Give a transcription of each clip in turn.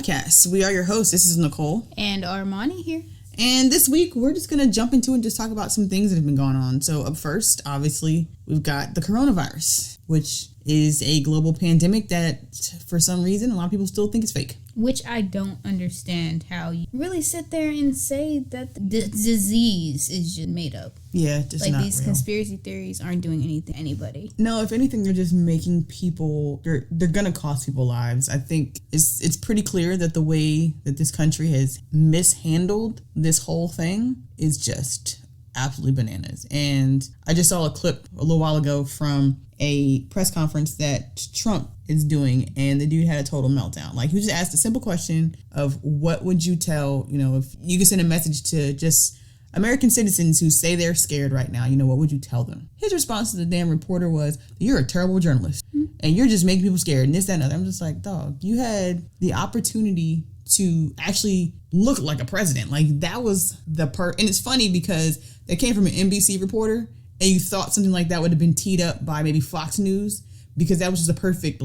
podcast. We are your hosts. This is Nicole. And Armani here. And this week, we're just going to jump into it and just talk about some things that have been going on. So up first, obviously, we've got the coronavirus, which is a global pandemic that, for some reason, a lot of people still think is fake. Which I don't understand how you really sit there and say that the disease is just made up. Yeah, just like not these real. Conspiracy theories aren't doing anything to anybody. No, if anything, they're just making people, they're going to cost people lives. I think it's pretty clear that the way that this country has mishandled this whole thing is just absolutely bananas. And I just saw a clip a little while ago from a press conference that Trump is doing, and the dude had a total meltdown. Like, he just asked a simple question of what would you tell, if you could send a message to just American citizens who say they're scared right now, what would you tell them? His response to the damn reporter was, you're a terrible journalist and you're just making people scared and this, that, and other. I'm just like, dog, you had the opportunity to actually look like a president. Like, that was the and it's funny because that came from an NBC reporter, and you thought something like that would have been teed up by maybe Fox News, because that was just a perfect,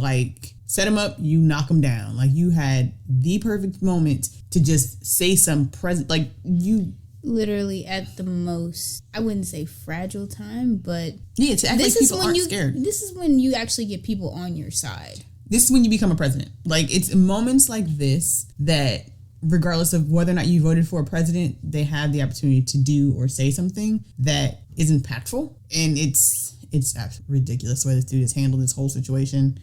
set him up, you knock him down. Like, you had the perfect moment to just say some you literally at the most, I wouldn't say fragile time, but yeah, to act like people aren't scared. This is when you actually get people on your side. This is when you become a president. Like, it's moments like this that, regardless of whether or not you voted for a president, they have the opportunity to do or say something that is impactful. And it's absolutely ridiculous the way this dude has handled this whole situation.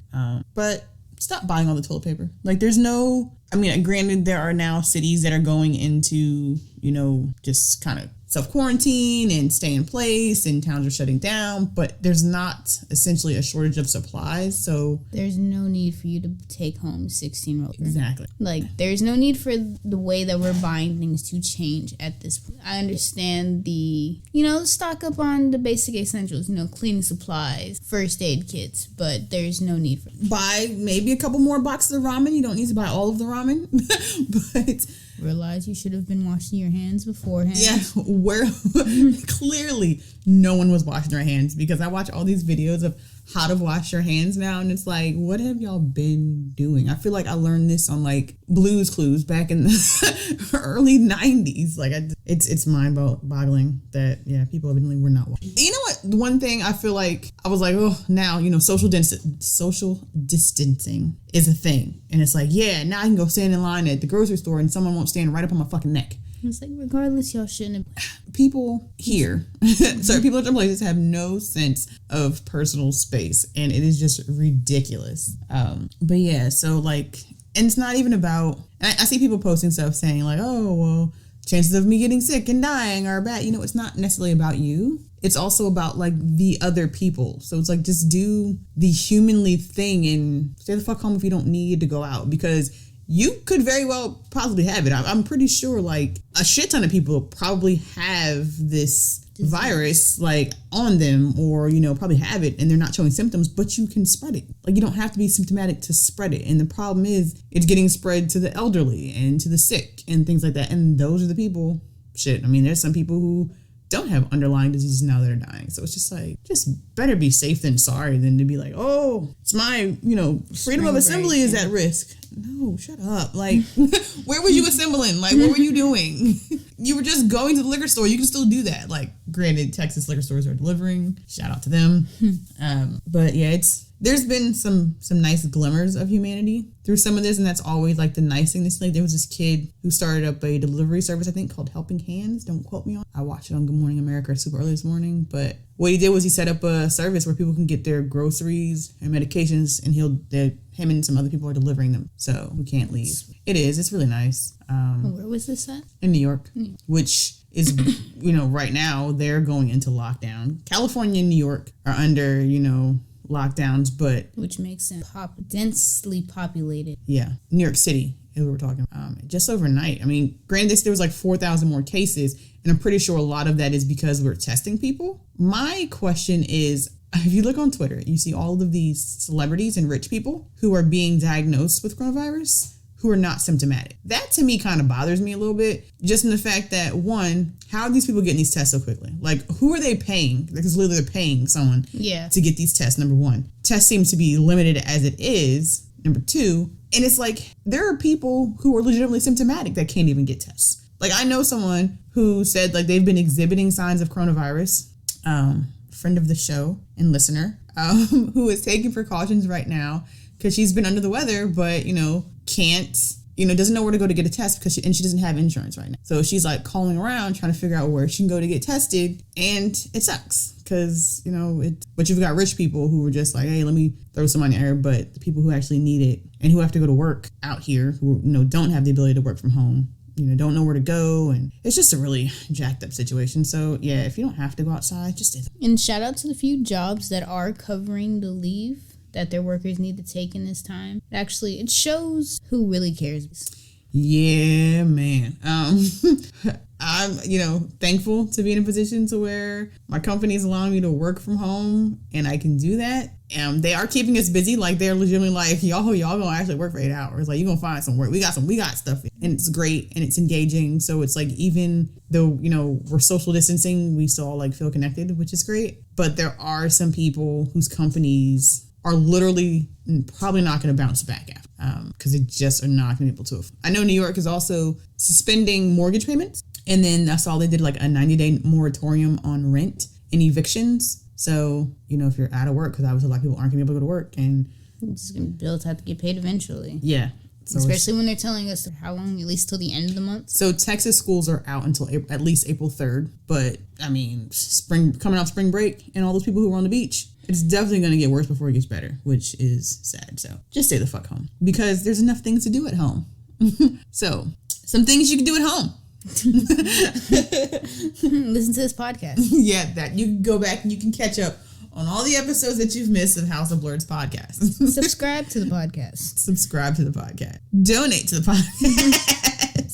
But stop buying all the toilet paper. Like, there's no, granted, there are now cities that are going into, just kind of self-quarantine and stay in place, and towns are shutting down, but there's not essentially a shortage of supplies. So there's no need for you to take home 16-year-old. Exactly. There's no need for the way that we're buying things to change at this point. I understand the, stock up on the basic essentials, cleaning supplies, first aid kits, but there's no need for it. Buy maybe a couple more boxes of ramen. You don't need to buy all of the ramen, but realize you should have been washing your hands beforehand. Yeah, where clearly no one was washing their hands, because I watch all these videos of how to wash your hands now, and it's like, what have y'all been doing? I feel like I learned this on Blue's Clues back in the early 90s. It's mind-boggling that people evidently were not washing. You know what? One thing I feel like I was like, oh, now social distancing is a thing, and it's like, yeah, now I can go stand in line at the grocery store and someone won't stand right up on my fucking neck. It's like, regardless, y'all shouldn't have. People here, people in places have no sense of personal space, and it is just ridiculous. But yeah, and it's not even about, and I see people posting stuff saying oh, well, chances of me getting sick and dying are bad. It's not necessarily about you. It's also about the other people. So it's just do the humanly thing and stay the fuck home if you don't need to go out, because you could very well possibly have it. I'm pretty sure a shit ton of people probably have this virus on them, or probably have it and they're not showing symptoms, but you can spread it. You don't have to be symptomatic to spread it. And the problem is it's getting spread to the elderly and to the sick and things like that. And those are the people, there's some people who don't have underlying diseases now that are dying. So it's just better be safe than sorry than to be oh, it's my, freedom of assembly is at risk. No, shut up. Where were you assembling? What were you doing? You were just going to the liquor store. You can still do that. Granted, Texas liquor stores are delivering. Shout out to them. But yeah, there's been some nice glimmers of humanity through some of this, and that's always the nice thing. There was this kid who started up a delivery service, I think, called Helping Hands. Don't quote me on. I watched it on Good Morning America super early this morning, but what he did was he set up a service where people can get their groceries and medications, and him and some other people are delivering them, so we can't leave. It's really nice. Where was this at? In New York, which is, right now they're going into lockdown. California and New York are under, lockdowns, but which makes sense. Densely populated. Yeah, New York City is what we're talking about. Just overnight. Granted, there was 4,000 more cases, and I'm pretty sure a lot of that is because we're testing people. My question is, if you look on Twitter, you see all of these celebrities and rich people who are being diagnosed with coronavirus who are not symptomatic. That to me kind of bothers me a little bit, just in the fact that, one, how are these people getting these tests so quickly? Who are they paying? Because literally they're paying someone to get these tests, number one. Tests seems to be limited as it is, number two, And it's like, there are people who are legitimately symptomatic that can't even get tests. Like, I know someone who said, like, they've been exhibiting signs of coronavirus, friend of the show and listener, who is taking precautions right now because she's been under the weather, but, can't, doesn't know where to go to get a test because she doesn't have insurance right now. So she's like calling around trying to figure out where she can go to get tested. And it sucks because, but you've got rich people who are just like, hey, let me throw some money at her. But the people who actually need it and who have to go to work out here, who, don't have the ability to work from home, don't know where to go. And it's just a really jacked up situation. So yeah, if you don't have to go outside, just do that. And shout out to the few jobs that are covering the leave that their workers need to take in this time. Actually, it shows who really cares. Yeah, man. I'm, thankful to be in a position to where my company is allowing me to work from home and I can do that. They are keeping us busy. Like, they're legitimately like, y'all gonna actually work for 8 hours. Like, you gonna find some work. We got stuff and it's great and it's engaging. So it's like, even though, we're social distancing, we still like feel connected, which is great. But there are some people whose companies are literally probably not going to bounce back after because they just are not going to be able to. I know New York is also suspending mortgage payments. And then I saw they did like a 90-day moratorium on rent and evictions. So, if you're out of work, because obviously a lot of people aren't going to be able to go to work. And bills have to get paid eventually. Yeah. So especially when they're telling us how long, at least till the end of the month. So Texas schools are out until at least April 3rd. But, coming off spring break and all those people who were on the beach, it's definitely going to get worse before it gets better, which is sad. So just stay the fuck home because there's enough things to do at home. So some things you can do at home. Listen to this podcast. Yeah, that you can go back and you can catch up on all the episodes that you've missed of House of Blurs podcast. Subscribe to the podcast. Subscribe to the podcast. Donate to the podcast.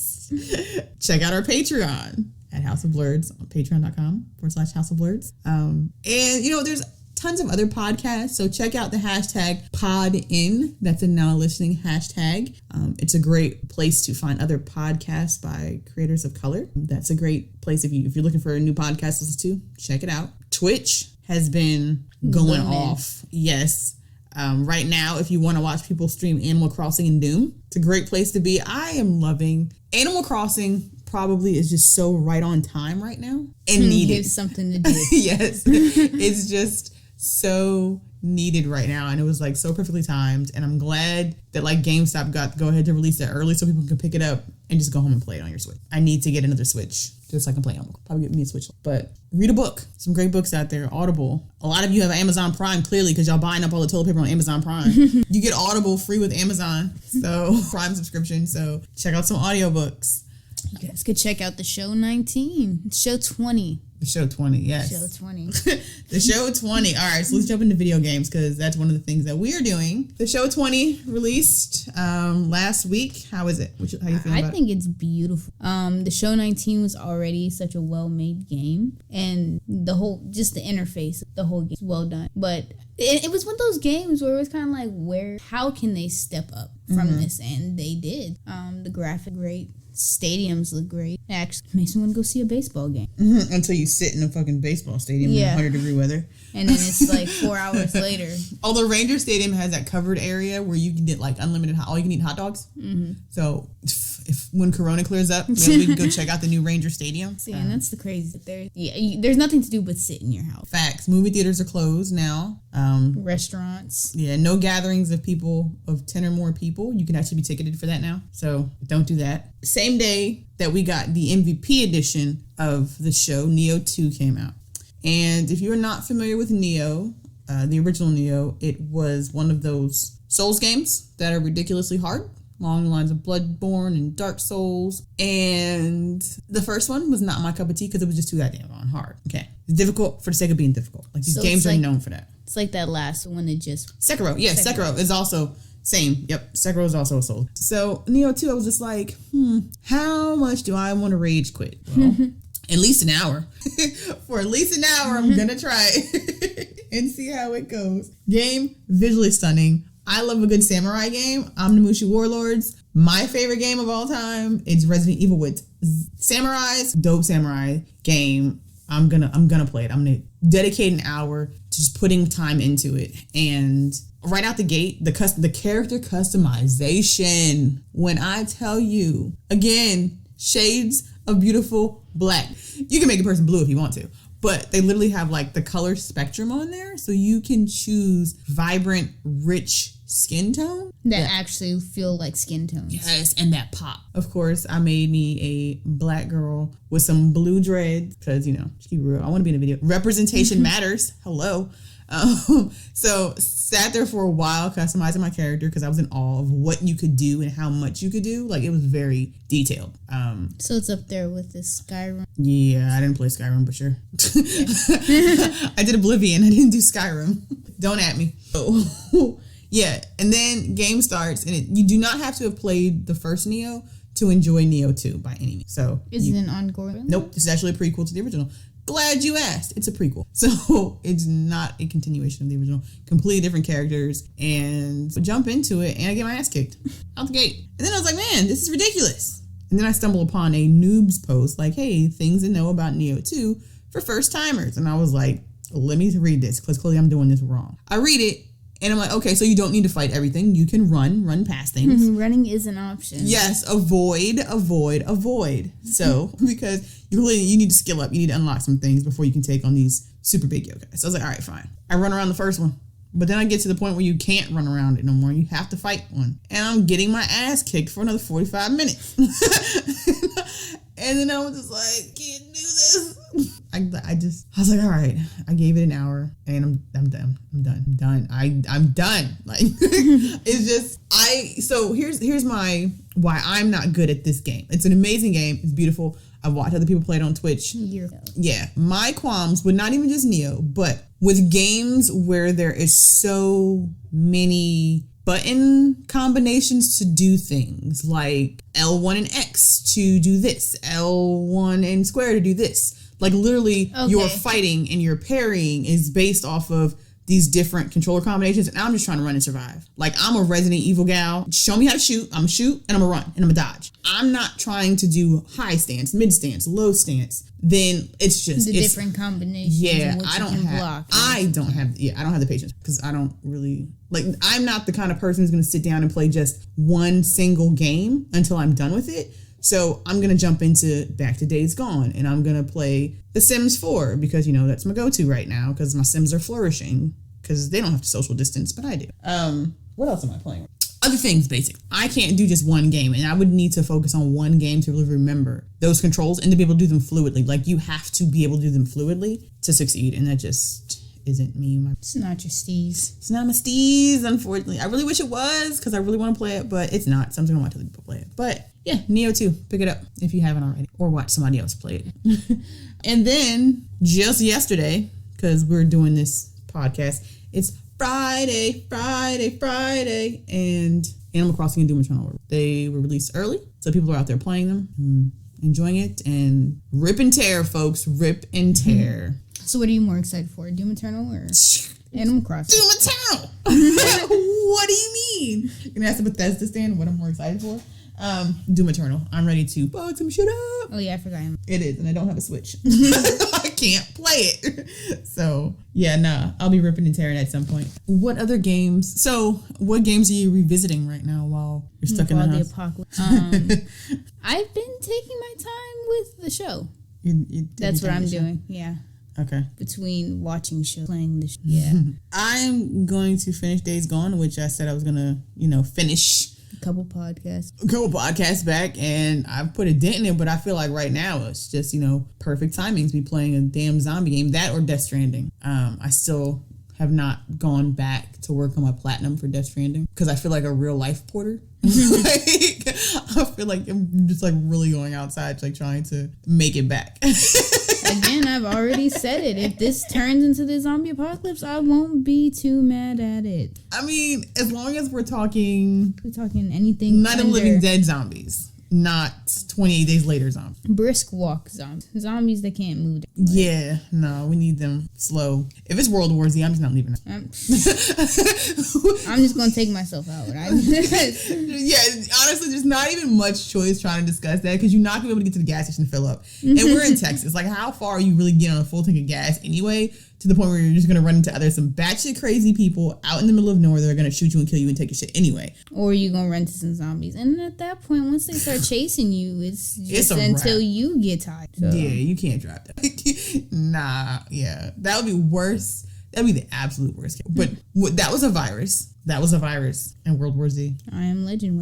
Check out our Patreon at House of Blurs on patreon.com/House of Blurs. And there's tons of other podcasts, so check out the hashtag PodIn. That's a now listening hashtag. It's a great place to find other podcasts by creators of color. That's a great place if you're looking for a new podcast to listen to. Check it out. Twitch has been going off. Yes. Right now, if you want to watch people stream Animal Crossing and Doom, it's a great place to be. I am loving Animal Crossing. Probably is just so right on time right now and needed. Gives something to do. Yes. It's just so needed right now, and it was like so perfectly timed, and I'm glad that like GameStop got to go ahead to release it early so people can pick it up and just go home and play it on your Switch. I need to get another Switch just so I can play Animal. Probably get me a Switch, but read a book. Some great books out there. Audible. A lot of you have Amazon Prime, clearly, because y'all buying up all the toilet paper on Amazon Prime. You get Audible free with Amazon, so Prime subscription. So check out some audiobooks. You guys could check out the show 19, show 20. The show 20, yes. Show 20. The show 20. All right, so let's jump into video games because that's one of the things that we are doing. The show 20 released last week. How is it? How you feeling about it? I think it's beautiful. The show 19 was already such a well-made game, and the interface, the whole game is well done. But it was one of those games where it was kind of like, how can they step up from this? And they did. The graphic great. Stadiums look great. It actually makes me want to go see a baseball game. Until you sit in a fucking baseball stadium in 100-degree weather. And then it's like 4 hours later. Although Ranger Stadium has that covered area where you can get like unlimited, all you can eat hot dogs. Mm-hmm. So if when Corona clears up, maybe we can go check out the new Ranger Stadium. See, and that's the crazy. There's nothing to do but sit in your house. Facts. Movie theaters are closed now. Restaurants. Yeah, no gatherings of 10 or more people. You can actually be ticketed for that now. So don't do that. Same day that we got the MVP edition of the show, Neo 2 came out. And if you're not familiar with Neo, the original Neo, it was one of those Souls games that are ridiculously hard, along the lines of Bloodborne and Dark Souls. And the first one was not my cup of tea because it was just too goddamn hard. Okay. It's difficult for the sake of being difficult. Like, these games are known for that. It's like that last one that just... Sekiro. Yeah, Sekiro is also... Same. Yep. Sekiro is also a soul. So Neo 2, I was just like, how much do I want to rage quit? Well, at least an hour. For at least an hour, I'm going to try and see how it goes. Game, visually stunning. I love a good samurai game. Omnimusha Warlords. My favorite game of all time. It's Resident Evil with samurais. Dope samurai game. I'm gonna play it. I'm gonna dedicate an hour to just putting time into it. And right out the gate, the character customization. When I tell you, again, shades of beautiful black. You can make a person blue if you want to, but they literally have like the color spectrum on there, so you can choose vibrant, rich skin tone that actually feel like skin tones. Yes, and that pop. Of course, I made me a black girl with some blue dreads because, you know, just keep it real. I want to be in a video. Representation matters. Hello. So sat there for a while customizing my character because I was in awe of what you could do and how much you could do. Like, it was very detailed. So it's up there with this Skyrim. Yeah, I didn't play Skyrim, but sure. I did Oblivion. I didn't do Skyrim. Don't at me. Oh. Yeah, and then game starts, and you do not have to have played the first Neo to enjoy Neo 2 by any means. So is it an ongoing? Nope, this is actually a prequel to the original. Glad you asked. It's a prequel. So it's not a continuation of the original. Completely different characters, and jump into it, and I get my ass kicked out the gate. And then I was like, man, this is ridiculous. And then I stumble upon a noobs post like, hey, things to know about Neo 2 for first timers. And I was like, let me read this, because clearly I'm doing this wrong. I read it, and I'm like, okay, so you don't need to fight everything. You can run past things. Running is an option. Yes, avoid. So, because you need to skill up. You need to unlock some things before you can take on these super big yokai. So I was like, all right, fine. I run around the first one. But then I get to the point where you can't run around it no more. You have to fight one. And I'm getting my ass kicked for another 45 minutes. And then I was just like, can't do this. I was like, all right. I gave it an hour, and I'm done. I'm done. Like, it's just, so here's why I'm not good at this game. It's an amazing game. It's beautiful. I've watched other people play it on Twitch. Yeah. My qualms with not even just Neo, but with games where there is so many button combinations to do things, like L1 and X to do this, L1 and square to do this. Like, literally, your fighting and your parrying is based off of these different controller combinations, and I'm just trying to run and survive. Like, I'm a Resident Evil gal. Show me how to shoot. I'm gonna shoot, and I'm gonna run, and I'm gonna dodge. I'm not trying to do high stance, mid stance, low stance. Then it's just different combinations. Yeah, I don't have the patience, because I don't really like. I'm not the kind of person who's gonna sit down and play just one single game until I'm done with it. So I'm going to jump into back to Days Gone, and I'm going to play The Sims 4 because, you know, that's my go-to right now because my Sims are flourishing because they don't have to social distance, but I do. What else am I playing? Other things, basic. I can't do just one game, and I would need to focus on one game to really remember those controls and to be able to do them fluidly. Like, you have to be able to do them fluidly to succeed, and that just isn't me. It's not your steez. It's not my steez, unfortunately. I really wish it was because I really want to play it, but it's not. So I'm going to watch other people play it. But yeah, Neo 2, pick it up if you haven't already, or watch somebody else play it. And then just yesterday, because we're doing this podcast, it's Friday, and Animal Crossing and Doom Eternal, they were released early, so people are out there playing them, enjoying it, and rip and tear, folks, rip and tear. So what are you more excited for, Doom Eternal or Animal Crossing? Doom Eternal! What do you mean? You're gonna ask the Bethesda stand what I'm more excited for? Doom Eternal. I'm ready to bug some shit up. Oh yeah, I forgot him. It is, and I don't have a Switch. I can't play it. So yeah, nah, I'll be ripping and tearing at some point. What other games? So what games are you revisiting right now while you're stuck in the house? The apocalypse. I've been taking my time with the show. That's what I'm doing. Yeah. Okay. Between watching shows, playing the show. Yeah. I'm going to finish Days Gone, which I said I was gonna, finish. A couple podcasts back, and I've put a dent in it, but I feel like right now it's just, perfect timing to be playing a damn zombie game, that or Death Stranding. I still have not gone back to work on my platinum for Death Stranding because I feel like a real life porter. I feel like I'm just like really going outside, like trying to make it back. Again, I've already said it. If this turns into the zombie apocalypse, I won't be too mad at it. I mean, as long as we're talking anything Night of Living Dead zombies. not 28 days later zombies. Brisk walk zombies. Zombies that can't move. Yeah, no, we need them slow. If it's World War Z, I'm just not leaving. I'm just gonna take myself out. Yeah, honestly, there's not even much choice trying to discuss that because you're not gonna be able to get to the gas station to fill up. And we're in Texas. Like, how far are you really getting on a full tank of gas anyway? To the point where you're just gonna run into either some batshit crazy people out in the middle of nowhere that are gonna shoot you and kill you and take your shit anyway, or you're gonna run into some zombies. And at that point, once they start chasing you, it's just until you get tired. So. Yeah, you can't drive that. Nah, yeah, that would be worse. That'd be the absolute worst case. But that was a virus. That was a virus in World War Z. I Am Legend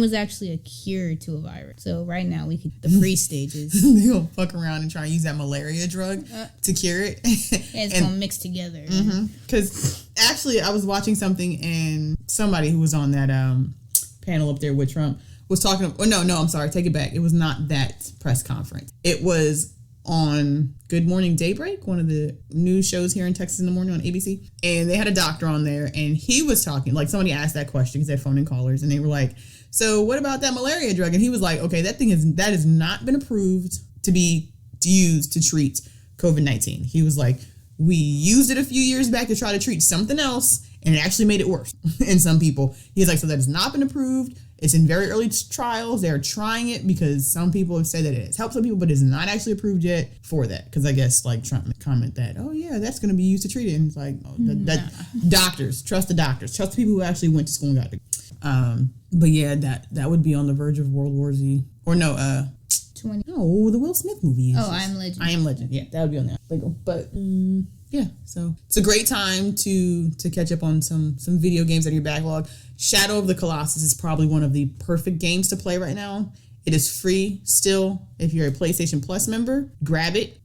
was actually a cure to a virus. So right now we could the pre-stages. They gonna fuck around and try and use that malaria drug to cure it. It's gonna mix together. Because actually, I was watching something and somebody who was on that panel up there with Trump was talking. Oh no, I'm sorry. Take it back. It was not that press conference. It was on Good Morning Daybreak, one of the news shows here in Texas in the morning on ABC. And they had a doctor on there and he was talking, like somebody asked that question because they had phone-in callers and they were like, so what about that malaria drug? And he was like, okay, that has not been approved to be used to treat COVID-19. He was like, we used it a few years back to try to treat something else and it actually made it worse in some people. He's like, so that has not been approved. It's in very early trials. They're trying it because some people have said that it has helped some people, but it's not actually approved yet for that. Because I guess like Trump comment that, oh yeah, that's going to be used to treat it. And it's like, doctors, trust the doctors, trust the people who actually went to school and got it. But yeah, that would be on the verge of World War Z. Or no, 20. No, the Will Smith movie. I Am Legend. I Am Legend. Yeah, that would be on there. But yeah, so it's a great time to catch up on some video games out of your backlog. Shadow of the Colossus is probably one of the perfect games to play right now. It is free still. If you're a PlayStation Plus member, grab it.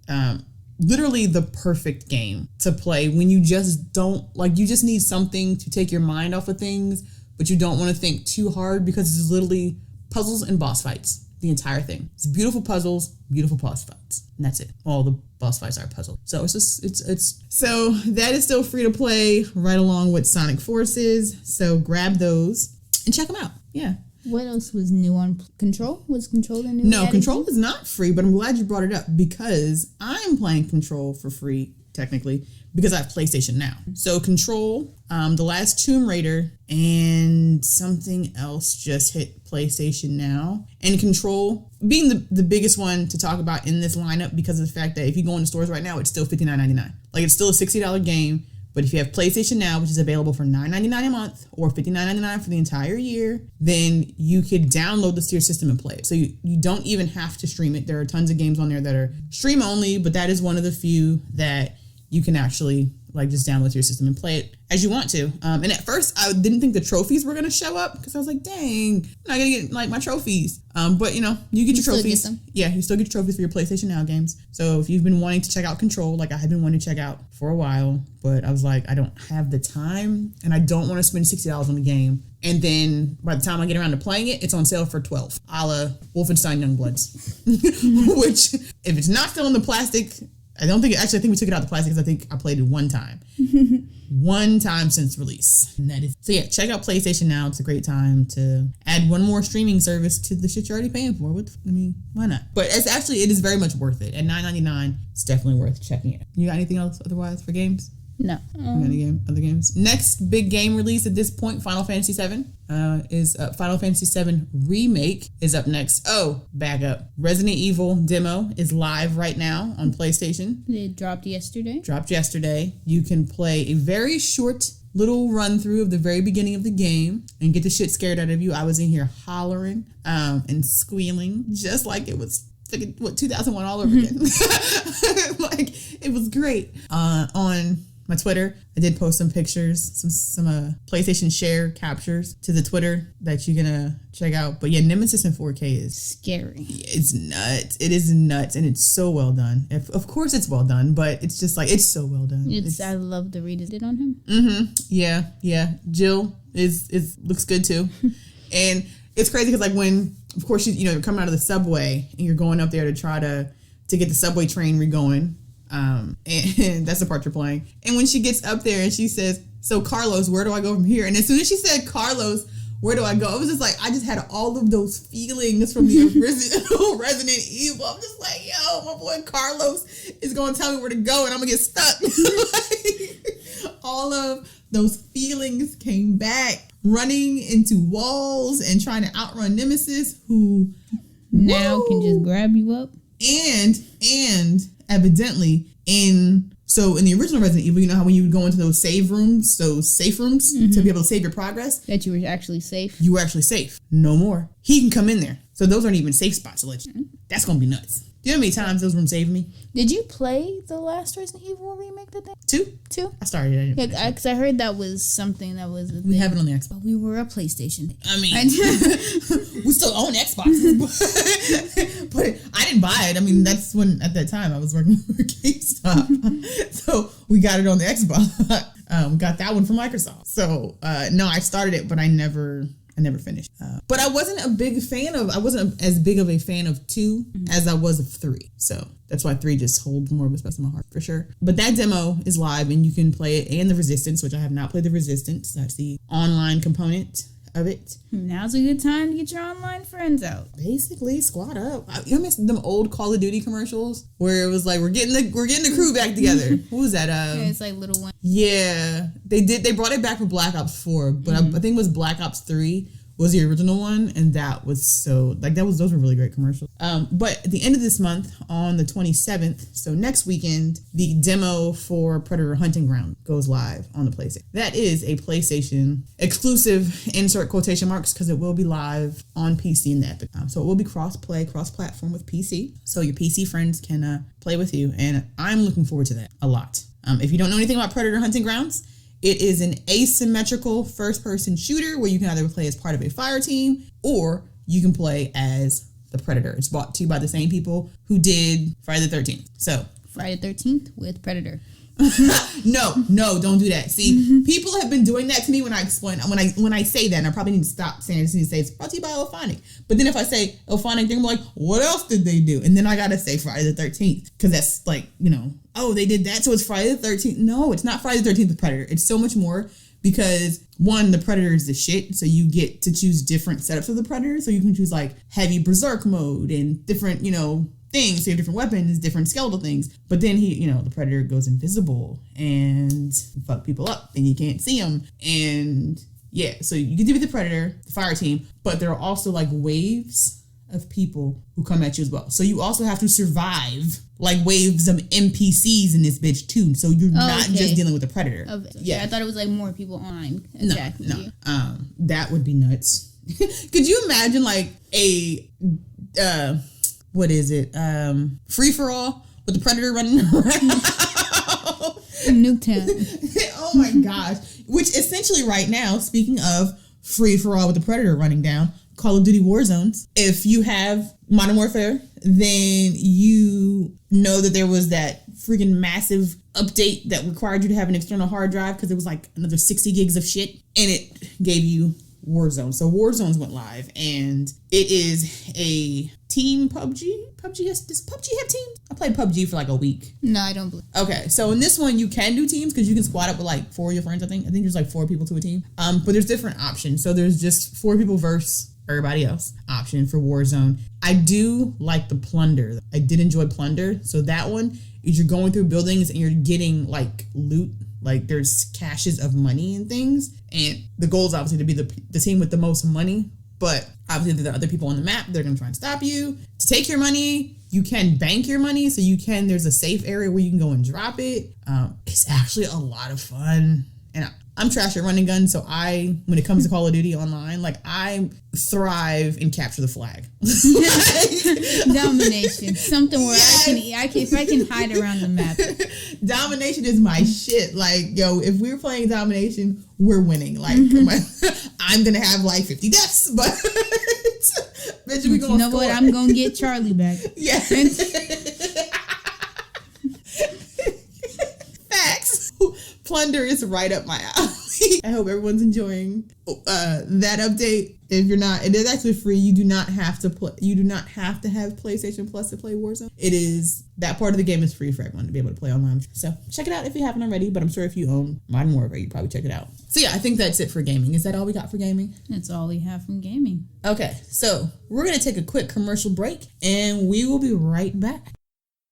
Literally the perfect game to play when you just you just need something to take your mind off of things, but you don't want to think too hard because it's literally puzzles and boss fights. The entire thing. It's beautiful puzzles, beautiful boss fights. And that's it. All the boss fights are puzzles. So so that is still free to play right along with Sonic Forces. So grab those and check them out. Yeah. What else was new on Control? Was Control the new? No, Control is not free, but I'm glad you brought it up because I'm playing Control for free, technically, because I have PlayStation Now. So Control, the last Tomb Raider, and something else just hit PlayStation Now. And Control being the biggest one to talk about in this lineup because of the fact that if you go into stores right now, it's still $59.99. Like, it's still a $60 game, but if you have PlayStation Now, which is available for $9.99 a month or $59.99 for the entire year, then you could download this to your system and play it. So you don't even have to stream it. There are tons of games on there that are stream only, but that is one of the few that you can actually just download to your system and play it as you want to. And at first, I didn't think the trophies were going to show up because I was like, dang, I'm not going to get my trophies. But you get your trophies. Still get them. Yeah, you still get your trophies for your PlayStation Now games. So if you've been wanting to check out Control, like I had been wanting to check out for a while, but I was like, I don't have the time and I don't want to spend $60 on the game. And then by the time I get around to playing it, it's on sale for $12, a la Wolfenstein Youngbloods. Which, if it's not still in the plastic, I think we took it out of the plastic because I think I played it one time. One time since release. And that is, so yeah, check out PlayStation Now. It's a great time to add one more streaming service to the shit you're already paying for. Why not? But it is very much worth it. At $9.99, it's definitely worth checking it. You got anything else otherwise for games? No. Other games. Next big game release at this point, Final Fantasy VII, is Final Fantasy VII Remake is up next. Oh, back up. Resident Evil demo is live right now on PlayStation. It dropped yesterday. You can play a very short little run through of the very beginning of the game and get the shit scared out of you. I was in here hollering and squealing just like it was 2001 all over again. It was great. On my Twitter, I did post some pictures, some PlayStation Share captures to the Twitter that you're gonna check out. But yeah, Nemesis in 4K is scary. It's nuts. It is nuts, and it's so well done. Of course, it's well done, but it's just it's so well done. I love the read it on him. Mm-hmm. Yeah. Jill is looks good too, and it's crazy because when, of course, you're coming out of the subway and you're going up there to try to get the subway train regoing. And that's the part you're playing. And when she gets up there and she says, so Carlos, where do I go from here? And as soon as she said Carlos, Where do I go? It was just like, I just had all of those feelings from the original Resident Evil. I'm just like, yo, my boy Carlos is going to tell me where to go and I'm going to get stuck. Like, all of those feelings came back, running into walls and trying to outrun Nemesis, who now can just grab you up. And evidently in the original Resident Evil, you know how when you would go into those safe rooms to be able to save your progress? That you were actually safe? You were actually safe. No more. He can come in there. So those aren't even safe spots. That's going to be nuts. Do you know how many times those rooms saved me? Did you play the last Resident Evil remake that day? Two? I started. Because I heard that was something that was a thing. We have it on the Xbox. But we were a PlayStation. I mean, we still own Xboxes, but I didn't buy it. I mean, that's when, at that time, I was working for GameStop. So we got it on the Xbox. Got that one from Microsoft. So, no, I started it, but I never finished. But I wasn't as big of a fan of 2 as I was of 3. So that's why 3 just holds more of a space in my heart for sure. But that demo is live and you can play it, and the Resistance, which I have not played the Resistance. That's the online component of it. Now's a good time to get your online friends out. Basically, squad up. You miss them old Call of Duty commercials where it was like, we're getting the crew back together. What was that? Yeah, it's like Little One. Yeah, they brought it back for Black Ops 4, but I think it was Black Ops 3 was the original one, and that was those were really great commercials. But at the end of this month, on the 27th, so next weekend, the demo for Predator Hunting Ground goes live on the PlayStation. That is a PlayStation exclusive, insert quotation marks, because it will be live on PC and the Epic. So it will be cross-platform with PC, so your PC friends can play with you, and I'm looking forward to that a lot. If you don't know anything about Predator Hunting Grounds, it is an asymmetrical first-person shooter where you can either play as part of a fire team or you can play as the Predator. It's brought to you by the same people who did Friday the 13th. So Friday the 13th with Predator. No, don't do that. See, people have been doing that to me when I explain, when I say that, and I probably need to stop saying it. I just need to say it's brought to you by Elphonic. But then if I say Elphonic, they're like, what else did they do? And then I gotta say Friday the 13th, because that's like, oh, they did that, so it's Friday the 13th. No, it's not Friday the 13th with Predator. It's so much more, because one, the Predator is the shit, so you get to choose different setups of the Predator. So you can choose like heavy berserk mode and different, things. So you have different weapons, different skeletal things. But then the Predator goes invisible and fuck people up and you can't see them. And yeah, so you get to be the Predator, the fire team, but there are also like waves of people who come at you as well. So you also have to survive like waves of NPCs in this bitch too. So you're not just dealing with the Predator. Yeah, I thought it was like more people online attacking you. That would be nuts. Could you imagine like a what is it? Free for all with the Predator running around. Nuketown. Oh my gosh. Which essentially right now, speaking of free for all with the Predator running down, Call of Duty Warzones. If you have Modern Warfare, then you know that there was that freaking massive update that required you to have an external hard drive because it was like another 60 gigs of shit, and it gave you Warzone. So Warzones went live, and it is a team PUBG. Does PUBG have teams? I played PUBG for like a week. No, I don't believe. Okay, so in this one you can do teams because you can squad up with like 4 of your friends. I think there's like 4 people to a team. But there's different options. So there's just 4 people versus everybody else option for Warzone. I do like the plunder. I did enjoy plunder. So that one is you're going through buildings and you're getting like loot. Like there's caches of money and things. And the goal is obviously to be the team with the most money. But obviously there are other people on the map. They're going to try and stop you. To take your money, you can bank your money. So there's a safe area where you can go and drop it. It's actually a lot of fun. And I'm trash at running guns, so when it comes to Call of Duty online, like I thrive in capture the flag. Domination, something where if I can hide around the map. Domination is my shit. Like, yo, if we're playing domination, we're winning. Like, I'm gonna have like 50 deaths, but bitch, we gonna you know score. what? I'm gonna get Charlie back. Yeah. Facts. Plunder is right up my alley. I hope everyone's enjoying that update. If you're not, it is actually free. You do not have to play. You do not have to have PlayStation Plus to play Warzone. It is, that part of the game is free for everyone to be able to play online. So check it out if you haven't already. But I'm sure if you own Modern Warfare, you probably check it out. So yeah, I think that's it for gaming. Is that all we got for gaming? That's all we have from gaming. Okay, so we're gonna take a quick commercial break, and we will be right back.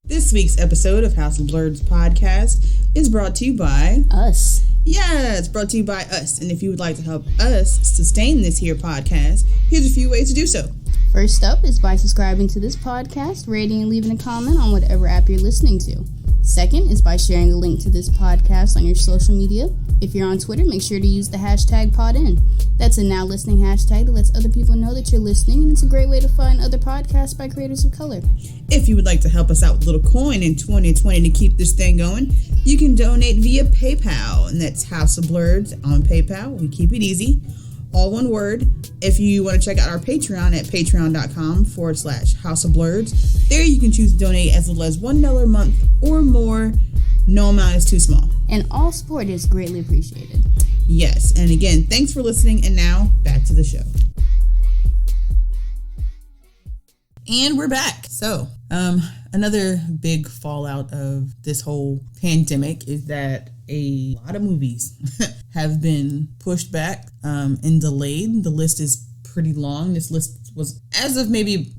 This week's episode of House of Blurs podcast is brought to you by us. Yeah, it's brought to you by us. And if you would like to help us sustain this here podcast, here's a few ways to do so. First up is by subscribing to this podcast, rating and leaving a comment on whatever app you're listening to. Second is by sharing a link to this podcast on your social media. If you're on Twitter, make sure to use the hashtag PodIn. That's a now listening hashtag that lets other people know that you're listening, and it's a great way to find other podcasts by creators of color. If you would like to help us out with a little coin in 2020 to keep this thing going, you can donate via PayPal, and that's House of Blurs on PayPal. We keep it easy. All one word. If you want to check out our Patreon at patreon.com/House of Blurs, there you can choose to donate as little as $1 a month or more. No amount is too small. And all support is greatly appreciated. Yes, and again, thanks for listening, and now back to the show. And we're back. So, another big fallout of this whole pandemic is that a lot of movies have been pushed back and delayed. The list is pretty long. This list was, as of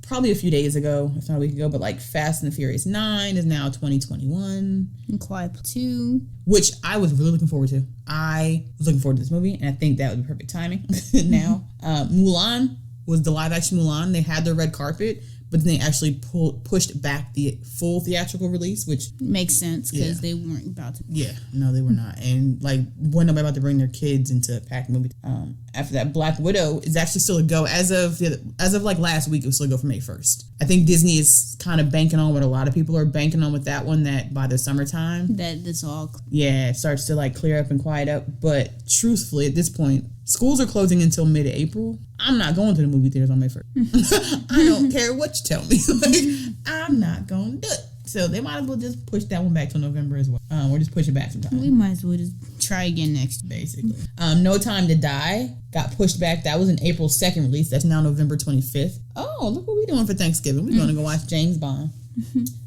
probably a few days ago, if not a week ago, but like Fast and the Furious 9 is now 2021. And Quiet 2. Which I was really looking forward to. I was looking forward to this movie, and I think that would be perfect timing now. Mulan was the live action Mulan. They had their red carpet, but then they actually pushed back the full theatrical release, which makes sense because they weren't about to. Yeah, no, they were not. And like, wasn't nobody about to bring their kids into a packed movie. After that, Black Widow is actually still a go. As of like last week, it was still a go for May 1st. I think Disney is kind of banking on what a lot of people are banking on with that one, that by the summertime, that this all it starts to like clear up and quiet up. But truthfully, at this point, schools are closing until mid-April. I'm not going to the movie theaters on May 1st. I don't care what you tell me. Like, I'm not going to do it. So they might as well just push that one back till November as well. Or just push it back sometime. We might as well just try again next. Basically. No Time to Die got pushed back. That was an April 2nd release. That's now November 25th. Oh, look what we're doing for Thanksgiving. We're going to go watch James Bond.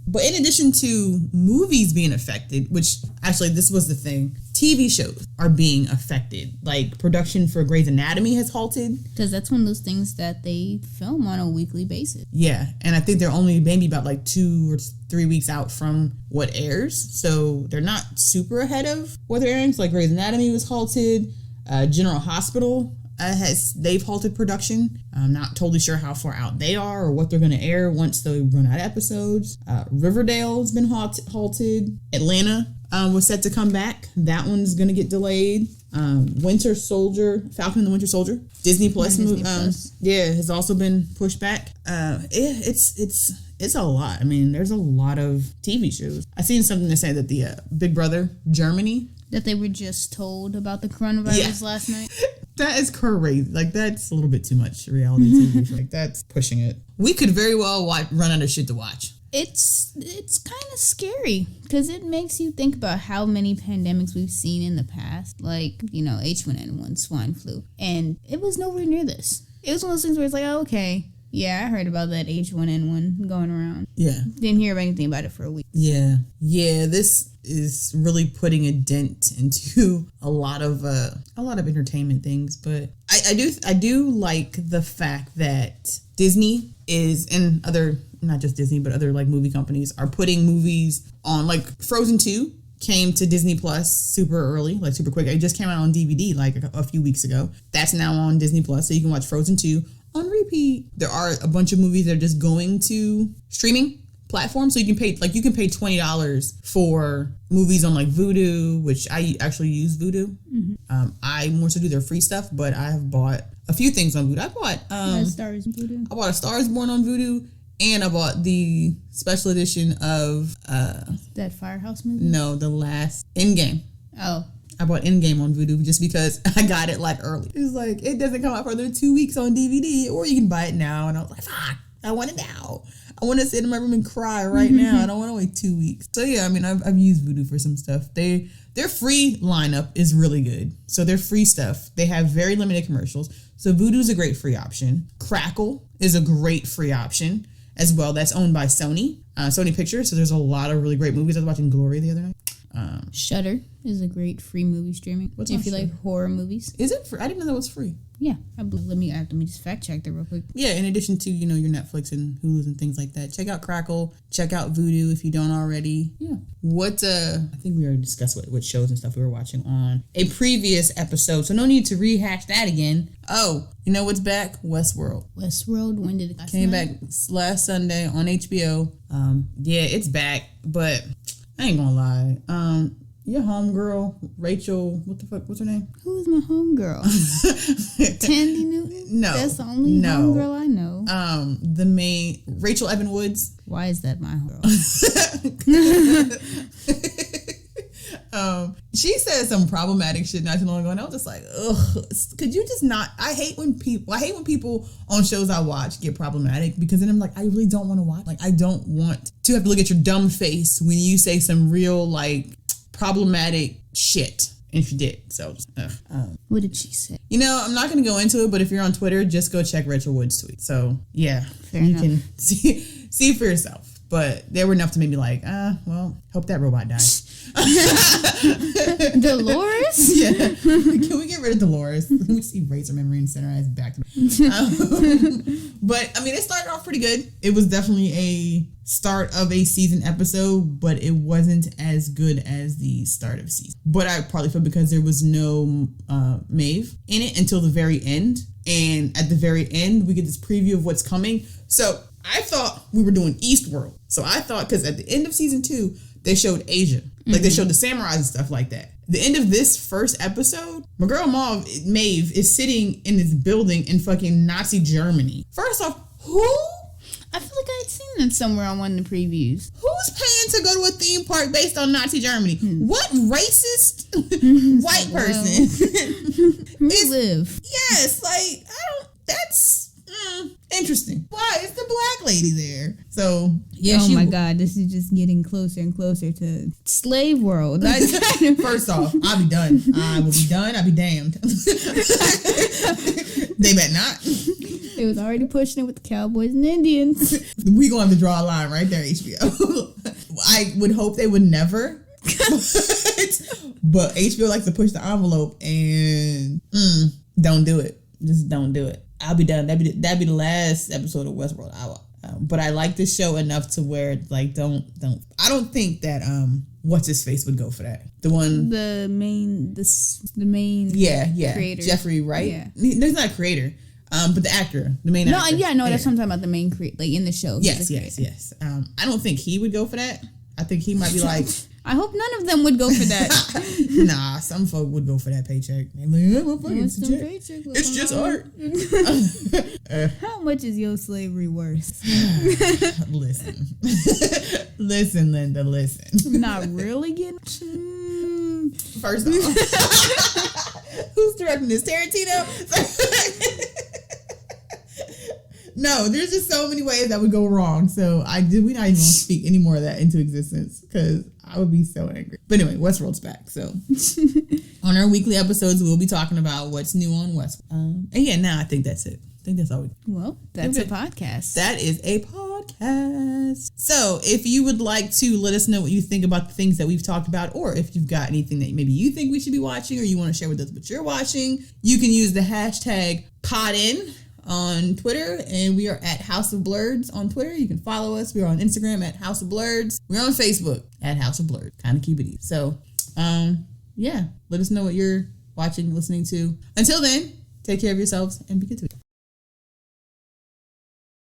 But in addition to movies being affected, which actually this was the thing, TV shows are being affected. Like production for Grey's Anatomy has halted. Because that's one of those things that they film on a weekly basis. Yeah, and I think they're only maybe about like 2 or 3 weeks out from what airs. So they're not super ahead of what they're airing. So like Grey's Anatomy was halted. General Hospital they've halted production. I'm not totally sure how far out they are or what they're going to air once they run out of episodes. Riverdale's been halted. Atlanta was set to come back. That one's going to get delayed. Winter Soldier, Falcon and the Winter Soldier, Disney Plus, has also been pushed back. It's a lot. I mean, there's a lot of TV shows. I seen something to say that the Big Brother Germany, that they were just told about the coronavirus last night. That is crazy. Like, that's a little bit too much reality TV. Like, that's pushing it. We could very well run out of shit to watch. It's kind of scary because it makes you think about how many pandemics we've seen in the past, like, H1N1, swine flu, and it was nowhere near this. It was one of those things where it's like, oh, okay, yeah, I heard about that H1N1 going around. Yeah. Didn't hear anything about it for a week. Yeah. This is really putting a dent into a lot of entertainment things, but I do like the fact that Disney is, and other, not just Disney, but other like movie companies are putting movies on. Like Frozen 2 came to Disney Plus super early, like super quick. It just came out on DVD like a few weeks ago. That's now on Disney Plus, so you can watch Frozen 2 on repeat. There are a bunch of movies that are just going to streaming platforms, so you can pay $20 for movies on like Vudu, which I actually use Vudu. Mm-hmm. I more so do their free stuff, but I have bought a few things on Vudu. I bought A Star Is Born. I bought A Star Is Born on Vudu, and I bought the special edition of that Firehouse movie. No, the last Endgame. Oh. I bought Endgame on Vudu just because I got it like early. It was like, it doesn't come out for another 2 weeks on DVD, or you can buy it now. And I was like, fuck. I want it now. I want to sit in my room and cry right now. I don't want to wait 2 weeks. So yeah, I mean, I've used Vudu for some stuff. Their free lineup is really good. So their free stuff, they have very limited commercials. So Vudu is a great free option. Crackle is a great free option as well. That's owned by Sony Pictures. So there's a lot of really great movies. I was watching Glory the other night. Shudder is a great free movie streaming. What's if you Shudder? like horror movies? Is it free? I didn't know that was free. Yeah, let me just fact check that real quick. Yeah, in addition to your Netflix and Hulu's and things like that, check out Crackle, check out Vudu if you don't already. Yeah, I think we already discussed what shows and stuff we were watching on a previous episode, so no need to rehash that again. Oh, you know what's back? Westworld. When did it came back last Sunday on HBO? Yeah, it's back, but I ain't gonna lie. Your homegirl, Rachel, what's her name? Who is my homegirl? Tandy Newton? No. That's the only homegirl I know. The main, Rachel Evan Woods. Why is that my homegirl? She said some problematic shit not too long ago, and I was just like, ugh, could you just not? I hate when people on shows I watch get problematic, because then I'm like, I really don't want to watch. Like, I don't want to have to look at your dumb face when you say some real, like, problematic shit. And she did. So, what did she say? I'm not going to go into it, but if you're on Twitter, just go check Rachel Wood's tweet. So, yeah, Fair enough. Can see for yourself. But they were enough to make me like, well, hope that robot dies. Dolores? Yeah. Can we get rid of Dolores? Let me see, erase her memory and send her ass back to me. But, I mean, it started off pretty good. It was definitely a start of a season episode, but it wasn't as good as the start of season. But I probably feel because there was no Maeve in it until the very end. And at the very end, we get this preview of what's coming. So I thought we were doing Eastworld. So I thought, because at the end of season 2, they showed Asia. Like, they showed the samurais and stuff like that. The end of this first episode, my girl Maeve is sitting in this building in fucking Nazi Germany. First off, who? I feel like I had seen that somewhere on one of the previews. Who's paying to go to a theme park based on Nazi Germany? What racist white person? Live. Yes, like, that's interesting. Why is the black lady there? So, yeah. Oh my God, this is just getting closer and closer to slave world. First off, I'll be done. I will be done. I'll be damned. They bet not. They was already pushing it with the Cowboys and Indians. We gonna have to draw a line right there, HBO. I would hope they would never. But HBO likes to push the envelope, and don't do it. Just don't do it. I'll be done. That'd be the last episode of Westworld. But I like this show enough to where, like, don't. I don't think that what's his face would go for that. The main creator. Jeffrey, right? Yeah. He's not a creator. But the actor, the main actor. That's what I'm talking about. The main creator, like in the show. Yes. I don't think he would go for that. I think he might be like. I hope none of them would go for that. Nah, some folk would go for that paycheck. It's just art. How much is your slavery worth? Listen, Linda, listen. I'm not really getting. First off, who's directing this? Tarantino? No, there's just so many ways that would go wrong. So we're not even going to speak any more of that into existence, because I would be so angry. But anyway, Westworld's back. So on our weekly episodes, we'll be talking about what's new on Westworld. And yeah, now I think that's it. I think that's all we. Well, that's a podcast. That is a podcast. So if you would like to let us know what you think about the things that we've talked about, or if you've got anything that maybe you think we should be watching, or you want to share with us what you're watching, you can use the hashtag #PodIn on Twitter, and we are at House of Blurds on Twitter. You can follow us. We're on Instagram at House of Blurds. We're on Facebook at House of Blurds. Kind of keep it easy. So, yeah, let us know what you're watching, listening to. Until then, take care of yourselves and be good to each other.